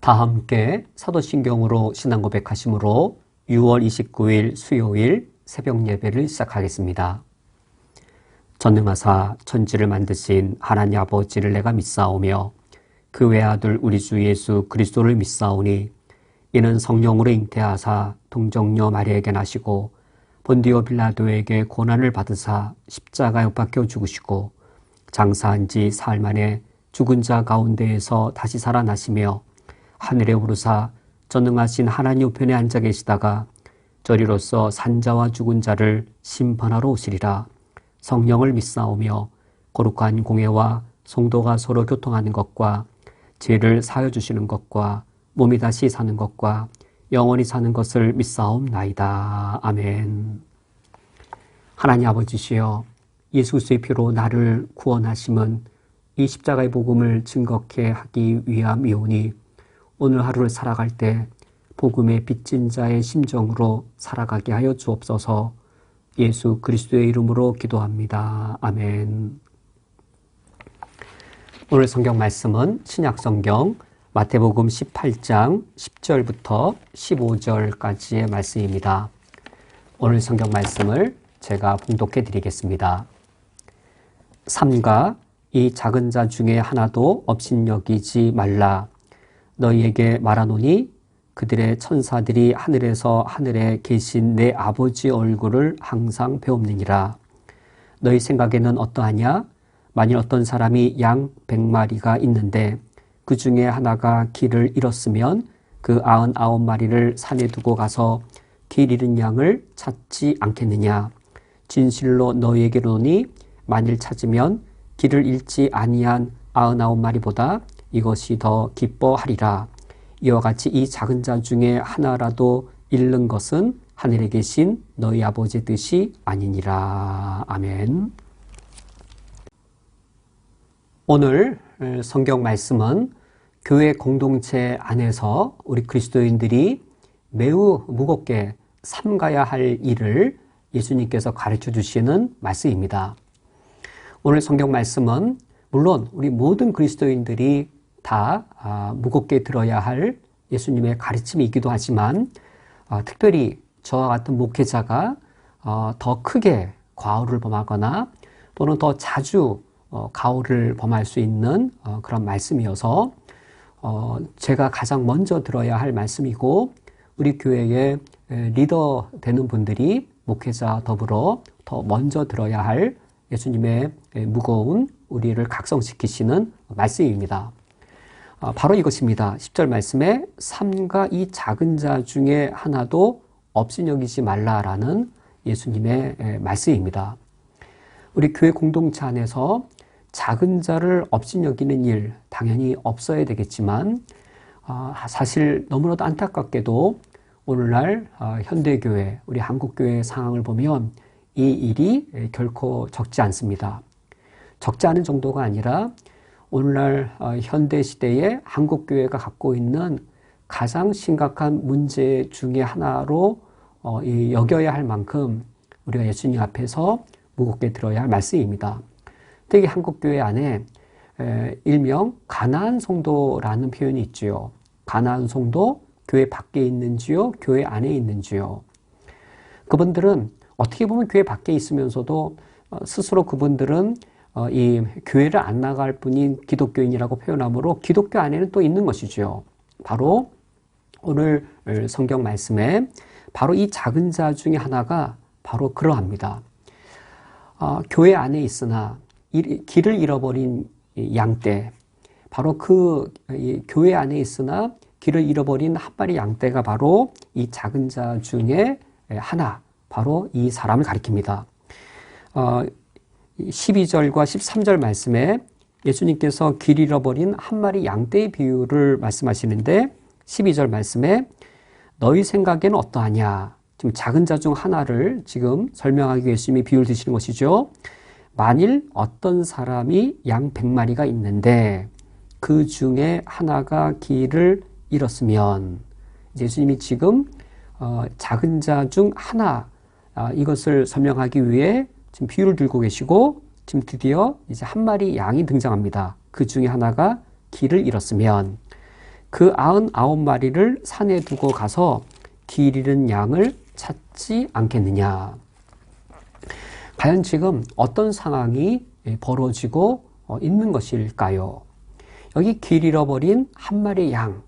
다 함께 사도신경으로 신앙 고백하심으로 6월 29일 수요일 새벽 예배를 시작하겠습니다. 전능하사 천지를 만드신 하나님 아버지를 내가 믿사오며 그 외아들 우리 주 예수 그리스도를 믿사오니 이는 성령으로 잉태하사 동정녀 마리아에게 나시고 본디오 빌라도에게 고난을 받으사 십자가에 못 박혀 죽으시고 장사한 지 사흘 만에 죽은 자 가운데에서 다시 살아나시며 하늘에 오르사 전능하신 하나님 우편에 앉아 계시다가 저리로서 산자와 죽은 자를 심판하러 오시리라. 성령을 믿사오며 거룩한 공회와 성도가 서로 교통하는 것과 죄를 사하여 주시는 것과 몸이 다시 사는 것과 영원히 사는 것을 믿사옵나이다. 아멘. 하나님 아버지시여, 예수 그리스도의 피로 나를 구원하심은 이 십자가의 복음을 증거케 하기 위함이오니 오늘 하루를 살아갈 때 복음의 빚진 자의 심정으로 살아가게 하여 주옵소서. 예수 그리스도의 이름으로 기도합니다. 아멘. 오늘 성경 말씀은 신약성경 마태복음 18장 10절부터 15절까지의 말씀입니다. 오늘 성경 말씀을 제가 봉독해 드리겠습니다. 삼가 이 작은 자 중에 하나도 업신여기지 말라. 너희에게 말하노니 그들의 천사들이 하늘에서 하늘에 계신 내 아버지 얼굴을 항상 배웁느니라. 너희 생각에는 어떠하냐? 만일 어떤 사람이 양 100마리가 있는데 그 중에 하나가 길을 잃었으면 그 99마리를 산에 두고 가서 길 잃은 양을 찾지 않겠느냐? 진실로 너희에게 이르노니 만일 찾으면 길을 잃지 아니한 99마리보다 이것이 더 기뻐하리라. 이와 같이 이 작은 자 중에 하나라도 잃는 것은 하늘에 계신 너희 아버지의 뜻이 아니니라. 아멘. 오늘 성경 말씀은 교회 공동체 안에서 우리 그리스도인들이 매우 무겁게 삼가야 할 일을 예수님께서 가르쳐 주시는 말씀입니다. 오늘 성경 말씀은 물론 우리 모든 그리스도인들이 다 무겁게 들어야 할 예수님의 가르침이기도 하지만 특별히 저와 같은 목회자가 더 크게 과오를 범하거나 또는 더 자주 가오를 범할 수 있는 그런 말씀이어서 제가 가장 먼저 들어야 할 말씀이고 우리 교회의 리더 되는 분들이 목회자 더불어 더 먼저 들어야 할 예수님의 무거운 우리를 각성시키시는 말씀입니다. 바로 이것입니다. 10절 말씀에 삼가 이 작은 자 중에 하나도 업신여기지 말라라는 예수님의 말씀입니다. 우리 교회 공동체 안에서 작은 자를 업신여기는 일 당연히 없어야 되겠지만 사실 너무나도 안타깝게도 오늘날 현대교회, 우리 한국교회의 상황을 보면 이 일이 결코 적지 않습니다. 적지 않은 정도가 아니라 오늘날 현대시대의 한국교회가 갖고 있는 가장 심각한 문제 중에 하나로 여겨야 할 만큼 우리가 예수님 앞에서 무겁게 들어야 할 말씀입니다. 특히 한국교회 안에 일명 가나안 성도라는 표현이 있지요. 가나안 성도, 교회 밖에 있는지요? 교회 안에 있는지요? 그분들은 어떻게 보면 교회 밖에 있으면서도 스스로 그분들은 이 교회를 안 나갈 뿐인 기독교인이라고 표현하므로 기독교 안에는 또 있는 것이죠. 바로 오늘 성경 말씀에 바로 이 작은 자 중에 하나가 바로 그러합니다. 교회 안에 있으나 길을 잃어버린 양떼, 바로 그 교회 안에 있으나 길을 잃어버린 한 마리 양떼가 바로 이 작은 자 중에 하나, 바로 이 사람을 가리킵니다. 12절과 13절 말씀에 예수님께서 길 잃어버린 한 마리 양떼의 비유를 말씀하시는데 12절 말씀에 너희 생각에는 어떠하냐? 지금 작은 자 중 하나를 지금 설명하기 위해 예수님이 비유를 드시는 것이죠. 만일 어떤 사람이 양 100마리가 있는데 그 중에 하나가 길을 잃었으면 예수님이 지금 작은 자 중 하나 이것을 설명하기 위해 지금 비유를 들고 계시고 지금 드디어 이제 한 마리 양이 등장합니다. 그 중에 하나가 길을 잃었으면 그 99마리를 산에 두고 가서 길 잃은 양을 찾지 않겠느냐. 과연 지금 어떤 상황이 벌어지고 있는 것일까요? 여기 길 잃어버린 한 마리의 양,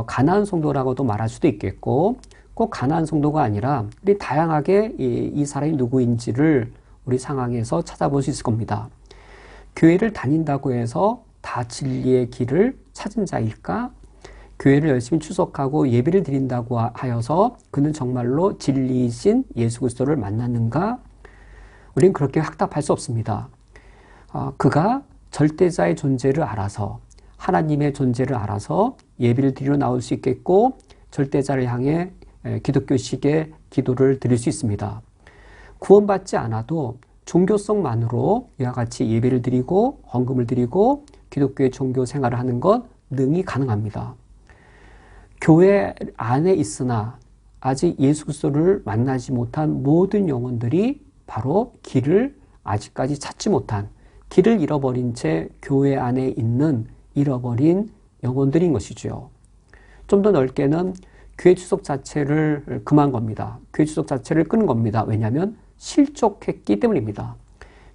가나안 성도라고도 말할 수도 있겠고, 꼭 가나안 성도가 아니라 우리 다양하게 이 사람이 누구인지를 우리 상황에서 찾아볼 수 있을 겁니다. 교회를 다닌다고 해서 다 진리의 길을 찾은 자일까? 교회를 열심히 추석하고 예배를 드린다고 하여서 그는 정말로 진리이신 예수 그리스도를 만났는가? 우리는 그렇게 확답할 수 없습니다. 그가 절대자의 존재를 알아서, 하나님의 존재를 알아서 예배를 드리러 나올 수 있겠고, 절대자를 향해 기독교식의 기도를 드릴 수 있습니다. 구원받지 않아도 종교성만으로 이와 같이 예배를 드리고 헌금을 드리고 기독교의 종교 생활을 하는 것 능히 가능합니다. 교회 안에 있으나 아직 예수 그리스도를 만나지 못한 모든 영혼들이 바로 길을 아직까지 찾지 못한, 길을 잃어버린 채 교회 안에 있는 잃어버린 영혼들인 것이죠. 좀 더 넓게는 교회 추석 자체를 금한 겁니다. 교회 추석 자체를 끈 겁니다. 왜냐하면 실족했기 때문입니다.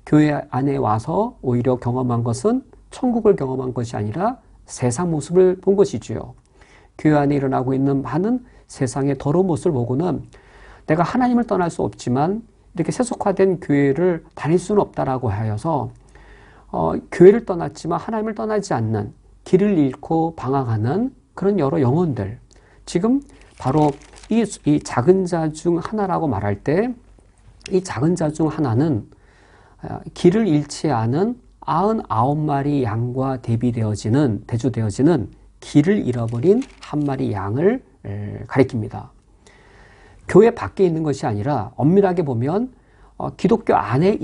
교회 안에 와서 오히려 경험한 것은 천국을 경험한 것이 아니라 세상 모습을 본 것이지요. 교회 안에 일어나고 있는 많은 세상의 더러운 모습을 보고는 내가 하나님을 떠날 수 없지만 이렇게 세속화된 교회를 다닐 수는 없다라고 하여서 교회를 떠났지만 하나님을 떠나지 않는, 길을 잃고 방황하는 그런 여러 영혼들, 지금 바로 이 작은 자 중 하나라고 말할 때 이 작은 자 중 하나는 길을 잃지 않은 99마리 양과 대조되어지는 길을 잃어버린 한 마리 양을 가리킵니다. 교회 밖에 있는 것이 아니라 엄밀하게 보면 기독교 안에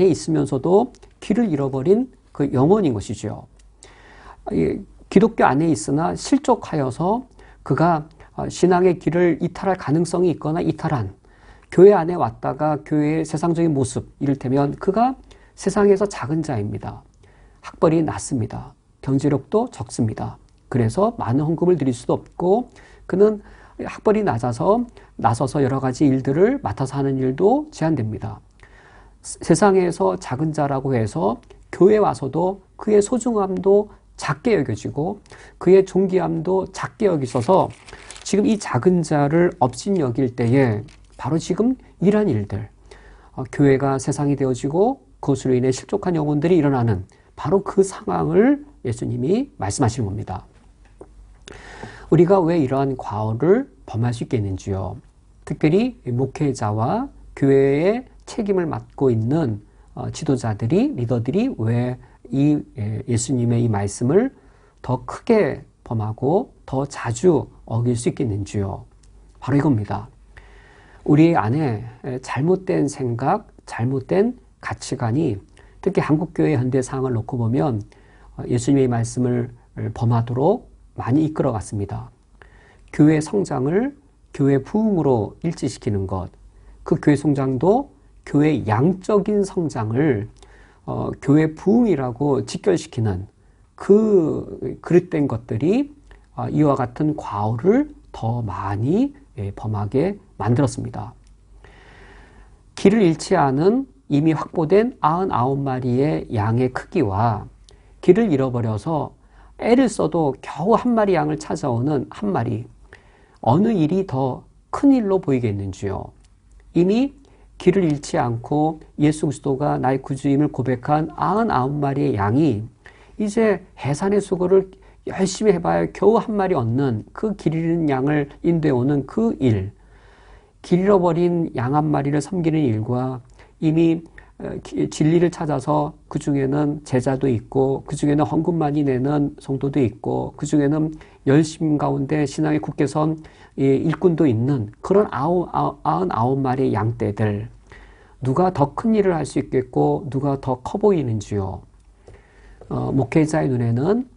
있으면서도 길을 잃어버린 그 영혼인 것이죠. 기독교 안에 있으나 실족하여서 그가 신앙의 길을 이탈할 가능성이 있거나 이탈한, 교회 안에 왔다가 교회의 세상적인 모습, 이를테면 그가 세상에서 작은 자입니다. 학벌이 낮습니다. 경제력도 적습니다. 그래서 많은 헌금을 드릴 수도 없고, 그는 학벌이 낮아서 나서서 여러 가지 일들을 맡아서 하는 일도 제한됩니다. 세상에서 작은 자라고 해서 교회에 와서도 그의 소중함도 작게 여겨지고 그의 존귀함도 작게 여기셔서 지금 이 작은 자를 업신여길 때에 바로 지금 이러한 일들, 교회가 세상이 되어지고 그것으로 인해 실족한 영혼들이 일어나는 바로 그 상황을 예수님이 말씀하시는 겁니다. 우리가 왜 이러한 과오를 범할 수 있겠는지요? 특별히 목회자와 교회의 책임을 맡고 있는 지도자들이, 리더들이 왜 이 예수님의 이 말씀을 더 크게 범하고 더 자주 어길 수 있겠는지요? 바로 이겁니다. 우리 안에 잘못된 생각, 잘못된 가치관이 특히 한국교회 현대 상황을 놓고 보면 예수님의 말씀을 범하도록 많이 이끌어갔습니다. 교회 성장을 교회 부흥으로 일치시키는 것, 그 교회 성장도 교회 양적인 성장을 교회 부흥이라고 직결시키는 그 그릇된 것들이 이와 같은 과오를 더 많이 범하게 만들었습니다. 길을 잃지 않은 이미 확보된 99마리의 양의 크기와 길을 잃어버려서 애를 써도 겨우 한 마리 양을 찾아오는 한 마리, 어느 일이 더 큰 일로 보이겠는지요? 이미 길을 잃지 않고 예수 그리스도가 나의 구주임을 고백한 99마리의 양이 이제 해산의 수고를 열심히 해봐야 겨우 한 마리 얻는 그 길 잃은 양을 인도해오는 그 일, 길 잃어버린 양 한 마리를 섬기는 일과 이미 진리를 찾아서 그 중에는 제자도 있고 그 중에는 헌금 많이 내는 성도도 있고 그 중에는 열심 가운데 신앙에 굳게 선 일꾼도 있는 그런 99마리의 양떼들, 누가 더 큰 일을 할 수 있겠고 누가 더 커 보이는지요? 목회자의 눈에는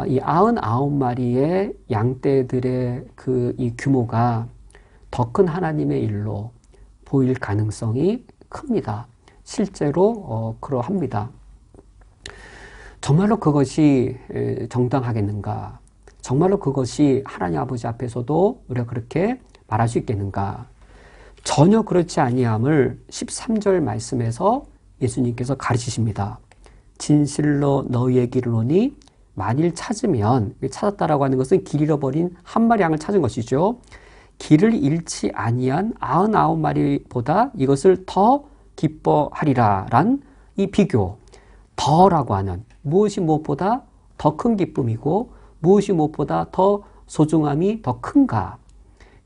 이 99마리의 양떼들의 이 규모가 더 큰 하나님의 일로 보일 가능성이 큽니다. 실제로 그러합니다. 정말로 그것이 정당하겠는가? 정말로 그것이 하나님 아버지 앞에서도 우리가 그렇게 말할 수 있겠는가? 전혀 그렇지 아니함을 13절 말씀에서 예수님께서 가르치십니다. 진실로 너희에게 이르노니 만일 찾으면, 찾았다라고 하는 것은 길 잃어버린 한 마리 양을 찾은 것이죠. 길을 잃지 아니한 99마리보다 이것을 더 기뻐하리라 란 이 비교, 더라고 하는 무엇이 무엇보다 더 큰 기쁨이고 무엇이 무엇보다 더 소중함이 더 큰가?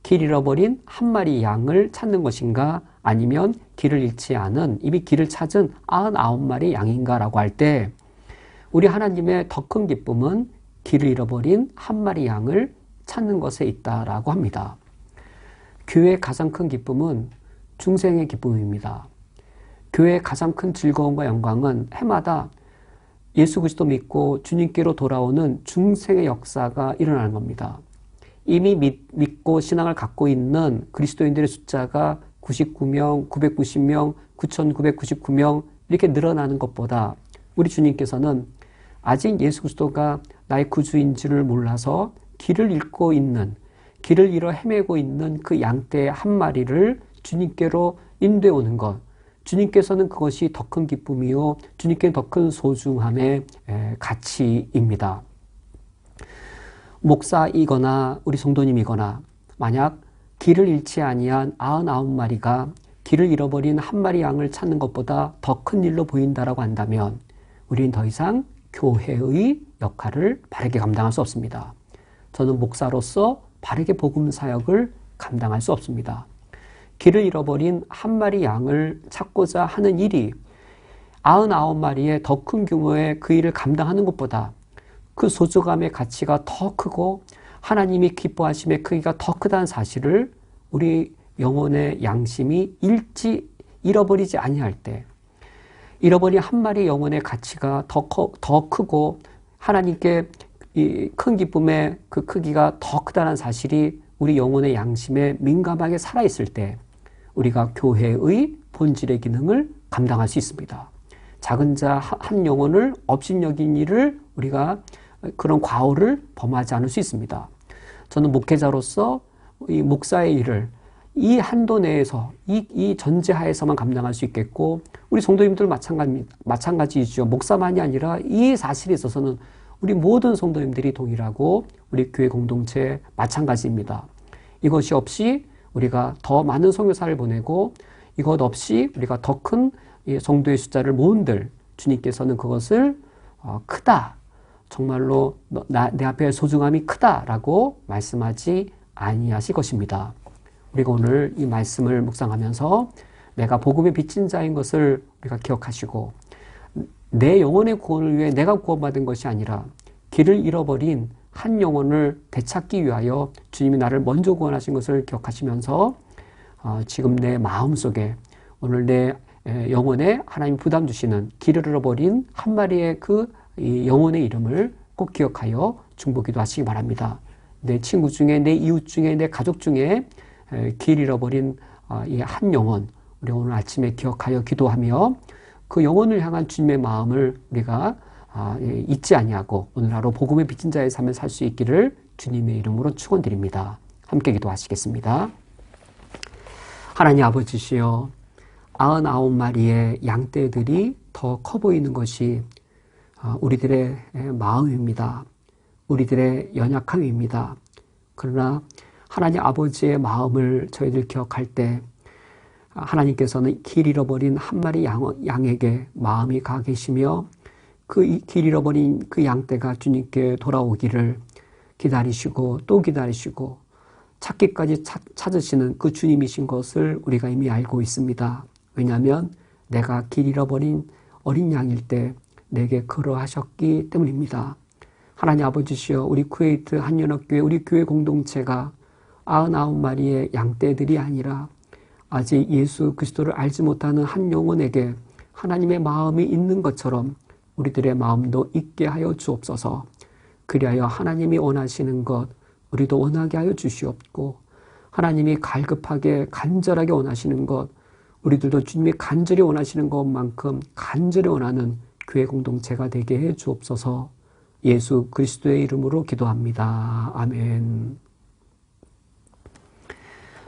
길 잃어버린 한 마리 양을 찾는 것인가? 아니면 길을 잃지 않은 이미 길을 찾은 99마리 양인가라고 할 때 우리 하나님의 더 큰 기쁨은 길을 잃어버린 한 마리 양을 찾는 것에 있다라고 합니다. 교회의 가장 큰 기쁨은 중생의 기쁨입니다. 교회의 가장 큰 즐거움과 영광은 해마다 예수 그리스도 믿고 주님께로 돌아오는 중생의 역사가 일어나는 겁니다. 이미 믿고 신앙을 갖고 있는 그리스도인들의 숫자가 99명, 990명, 9,999명 이렇게 늘어나는 것보다 우리 주님께서는 아직 예수 그리스도가 나의 구주인지를 몰라서 길을 잃고 있는, 길을 잃어 헤매고 있는 그 양떼 한 마리를 주님께로 인도해 오는 것, 주님께서는 그것이 더 큰 기쁨이요 주님께는 더 큰 소중함의 가치입니다. 목사이거나 우리 성도님이거나 만약 길을 잃지 아니한 99마리가 길을 잃어버린 한 마리 양을 찾는 것보다 더 큰 일로 보인다라고 한다면 우리는 더 이상 교회의 역할을 바르게 감당할 수 없습니다. 저는 목사로서 바르게 복음 사역을 감당할 수 없습니다. 길을 잃어버린 한 마리 양을 찾고자 하는 일이 99마리의 더 큰 규모의 그 일을 감당하는 것보다 그 소중함의 가치가 더 크고 하나님이 기뻐하심의 크기가 더 크다는 사실을 우리 영혼의 양심이 잃어버리지 아니할 때, 잃어버린 한 마리 영혼의 가치가 더 크고 하나님께 이 큰 기쁨의 그 크기가 더 크다는 사실이 우리 영혼의 양심에 민감하게 살아있을 때 우리가 교회의 본질의 기능을 감당할 수 있습니다. 작은 자 한 영혼을 업신여긴 일을 우리가 그런 과오를 범하지 않을 수 있습니다. 저는 목회자로서 이 목사의 일을 이 한도 내에서 이 전제하에서만 감당할 수 있겠고 우리 성도님들 마찬가지이죠. 목사만이 아니라 이 사실에 있어서는 우리 모든 성도님들이 동일하고 우리 교회 공동체 마찬가지입니다. 이것이 없이 우리가 더 많은 선교사를 보내고 이것 없이 우리가 더 큰 성도의 숫자를 모은들 주님께서는 그것을 크다. 정말로 내 앞에 소중함이 크다라고 말씀하지 아니하실 것입니다. 우리가 오늘 이 말씀을 묵상하면서 내가 복음의 빚진 자인 것을 우리가 기억하시고 내 영혼의 구원을 위해 내가 구원받은 것이 아니라 길을 잃어버린 한 영혼을 되찾기 위하여 주님이 나를 먼저 구원하신 것을 기억하시면서 지금 내 마음속에 오늘 내 영혼에 하나님 부담 주시는 길을 잃어버린 한 마리의 그 영혼의 이름을 꼭 기억하여 중보기도 하시기 바랍니다. 내 친구 중에, 내 이웃 중에, 내 가족 중에 길 잃어버린 이 한 영혼, 우리 오늘 아침에 기억하여 기도하며 그 영혼을 향한 주님의 마음을 우리가 잊지 아니하고 오늘 하루 복음의 빚진 자의 삶을 살 수 있기를 주님의 이름으로 축원드립니다. 함께 기도하시겠습니다. 하나님 아버지시여, 99마리의 양떼들이 더 커 보이는 것이 우리들의 마음입니다. 우리들의 연약함입니다. 그러나 하나님 아버지의 마음을 저희들 기억할 때 하나님께서는 길 잃어버린 한 마리 양에게 마음이 가 계시며 그 길 잃어버린 그 양떼가 주님께 돌아오기를 기다리시고 또 기다리시고 찾기까지 찾으시는 그 주님이신 것을 우리가 이미 알고 있습니다. 왜냐하면 내가 길 잃어버린 어린 양일 때 내게 그러하셨기 때문입니다. 하나님 아버지시여, 우리 쿠웨이트 한연합교회 우리 교회 공동체가 99마리의 양떼들이 아니라 아직 예수 그리스도를 알지 못하는 한 영혼에게 하나님의 마음이 있는 것처럼 우리들의 마음도 있게 하여 주옵소서. 그리하여 하나님이 원하시는 것 우리도 원하게 하여 주시옵고, 하나님이 갈급하게 간절하게 원하시는 것 우리들도 주님이 간절히 원하시는 것만큼 간절히 원하는 교회 공동체가 되게 해 주옵소서. 예수 그리스도의 이름으로 기도합니다. 아멘.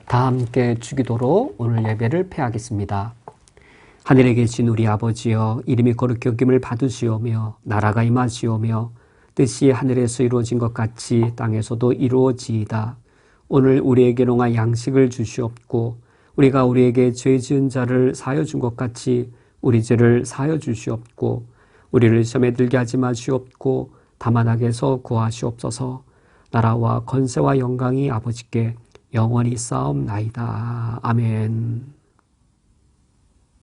다 함께 주기도로 오늘 예배를 폐하겠습니다. 하늘에 계신 우리 아버지여, 이름이 거룩히 여김을 받으시오며 나라가 임하시오며 뜻이 하늘에서 이루어진 것 같이 땅에서도 이루어지이다. 오늘 우리에게 농한 양식을 주시옵고 우리가 우리에게 죄 지은 자를 사하여 준 것 같이 우리 죄를 사하여 주시옵고 우리를 시험에 들게 하지 마시옵고 다만 악에서 구하시옵소서. 나라와 권세와 영광이 아버지께 영원히 쌓옵나이다. 아멘.